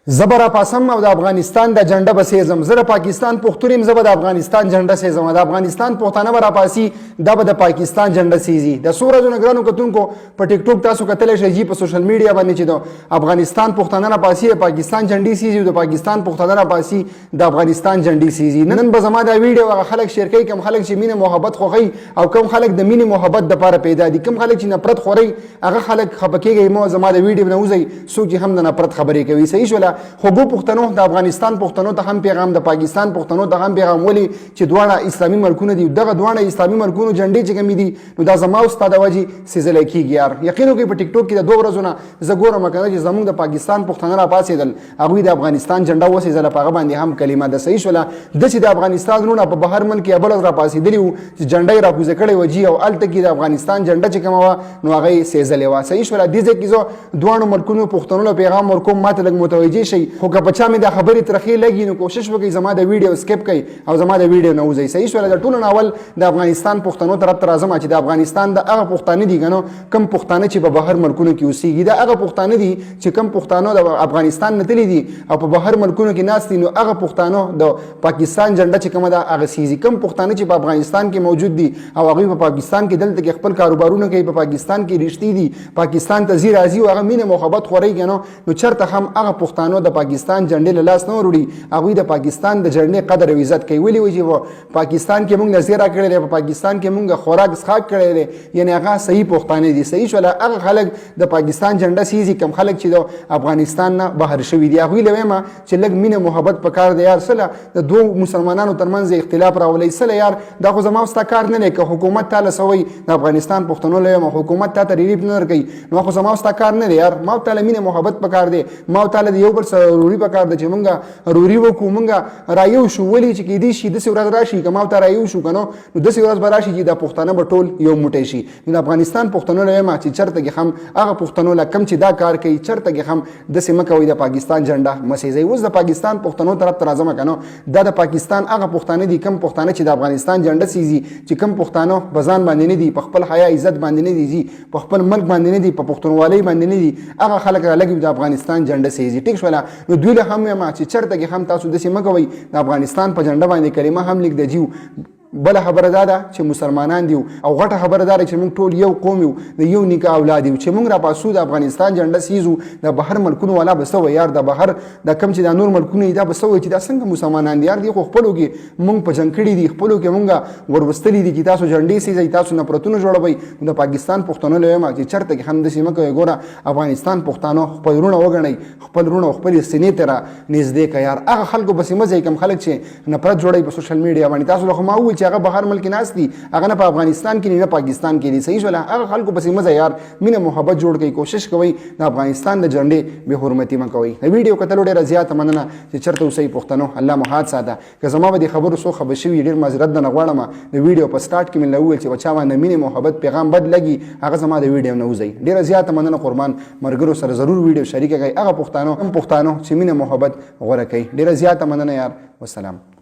زبر پاسم او د افغانستان د جنډه بسېزم زه د پاکستان پښتون یم، زه به د افغانستان جنډه سېزم. د افغانستان پښتانه به راپاسي، دا به د پاکستان جنډه سېزي. د څو ورځو نه ګرانو کتونکو په ټیک ټوک تاسو کتلی شئ په سوشل میډیا باندې چې د افغانستان پښتانه راپاسي د پاکستان جنډې سېزي او د پاکستان پښتانه راپاسي د افغانستان جنډې سېزي. نن به زما دا ویډیو هغه خلک شیر کوي کوم خلک چې مینه محبت خوښوي او کوم خلک د مینې محبت دپاره پیدا دي، کوم خلک چې نفرت خوري هغه خلک خفه کېږئ مو زما د ویډیو نه وځئ. څوک چې هم د نفرت خبرې کوي صحیح شوله. خو ګو د افغانستان پښتنو ته هم پیغام، د پاکستان پښتنو ته هم پیغام، ولې چې دواړه اسلامي ملکونه دي. دغه دواړه اسلامي ملکونو جنډې چې کومې دي نو دا زما او ستا د وجې سېزلی کېږي. یار یقین وکړئ په ټیک ټوک کې د 2 ورځو نه زه ګورم که نه چې زموږ د پاکستان پښتانه راپاڅېدل، هغوی د افغانستان جنډه وسېزله، په هغه باندې هم کلمه ده صحیح شوله. داسې د افغانستان وروڼه په بهر ملک یا بل ورځ راپاڅېدلي وو چې جنډه یې راکوزه کړې وه جي، او هلته کې د افغانستان جنډه چې کومه وه نو هغه یې سېزلې وه صحیح شوله. دې ځای کې زه دواړو ملکونو پښتنو له پیغام ورکوم ما ته لږ متوجه شئ. خو که په چا مې دا خبرې ترخې لګي نو کوشش وکړئ زما د ویډیو سکپ کړئ او زما د ویډیو نه وځئ صحیح شوله. د ټولو نه اول د افغانستان پښتنو طرف ته راځم چې د افغانستان د هغه پښتانه دي که نو کوم پښتانه چې په بهر ملکونو کې اوسېږي، دا هغه پښتانه دي چې کوم پښتانه د افغانستان نه تللي دي او په بهر ملکونو کې ناست دي، نو هغه پښتانه د پاکستان جنډه چې کومه ده هغه سېزي. کوم پښتانه چې په افغانستان کې موجود دي او هغوی په پاکستان کې دلته کې خپل کاروبارونه کوي، په پاکستان کې رښتې دي، پاکستان ته ځي راځي او هغه مینه محبت خورئ که نو چېرته هم هغه پښتانو د پاکستان جنډې له لاس نه وروړي، هغوی د پاکستان د جنډې قدر او عزت کوي. ولې وایي چې پاکستان کې موږ له زیره کړی دی، په پاکستان کې موږ خوراک څښاک کړی دی، یعنې هغه صحیح پښتانه دي صحیح شوله. هغه خلک د پاکستان جنډه سېزي کوم خلک چې د افغانستان نه بهر شوي دي، هغوی له وایم چې لږ مینه محبت پکار دی. یار سله د 2 مسلمانانو ترمنځ اختلاف راولئ سله یار دا خو زما او ستا کار نه دی. که حکومت تا له څه وایي د افغانستان پښتنو له وایم حکومت تا ته ریلیف نه درکوي نو خو زما او ستا کار نه دی. یار ما او تا له مینه محبت پکار دی، ما او تا له د یو بل سره وروري پکار ده چې موږ روري وکړو، موږ رایو شو. ولې چې کېدای شي داسې ورځ راشي که ما او تا رایو شو که نو داسې ورځ به راشي چې دا پښتانه به ټول یو موټی شي. نو د افغانستان پښتنو له وایم چې چېرته کې هم هغه پښتنو له کم چې دا کار کوي چېرته کې هم داسې مه کوئ د پاکستان جنډه مه سېزئ. اوس د پاکستان پښتنو طرف ته راځم که نو دا د پاکستان هغه پښتانه دي کوم پښتانه چې د افغانستان جنډه سېزي، چې کوم پښتانه په ځان باندې نه دي، په خپل حیا عزت باندې نه دي، په خپل ملک باندې نه دي، په پښتونوالۍ باندې نه دي، هغه خلک رالګي د افغانستان جنډه سېزي ټیک شوله. نو دوی له هم وایم چې چېرته کې هم تاسو داسې مه کوئ د افغانستان په جنډه باندې کلمه هم لیک د جیو. بله خبره دا ده چې مسلمانان دي او غټه خبره دا ده چې موږ ټول یو قوم یو، د یو نیکه اولاد یو. چې موږ راپاسو د افغانستان جنډه سېزو د بهر ملکونو والا به څه وایي یار، د بهر د کوم چې د نور ملکونه دي دا به څه وایي چې دا څنګه مسلمانان دي. یار دي خو خپلو کې موږ په جنګ کړي دي، خپلو کې موږ وروستلي دي چې تاسو جنډې سېزئ، تاسو نفرتونه جوړوئ. د پاکستان پښتنو له وایم چې چېرته کې هم داسې مه کوئ. ګوره افغانستان پښتانه خپل وروڼه وګڼئ، خپل وروڼه خپلې سینې ته را نږدې کړئ. یار هغه خلکو پسې مه ځئ کوم خلک چې نفرت جوړوي په سوشل میډیا باندې. تاسو له خو ما وویل چې هغه بهر ملک دي هغه نه په افغانستان کې نه پاکستان کې دي صحیح شوله. هغه خلکو پسې مزه یار مینه محبت جوړ کړئ، کوشش کوئ د افغانستان د جنډې بې حرمتي مه کوئ. د ویډیو کتلو ډېره زیاته مننه چې چېرته اوسئ پښتنو، الله مو ښاد ساته. که زما به دې خبرو څوک خبر شوي ډېر معذرت درنه غواړم. د ویډیو په سټارټ کې مې له وویل چې په چا باندې مینې محبت پیغام بد لګي هغه زما د ویډیو نه وځئ. ډېره زیاته مننه قربان. ملګرو سره ضرور ویډیو شریکه کړئ، هغه پښتانه چې مینه محبت غوره کوي. ډېره زیاته مننه یار، والسلام.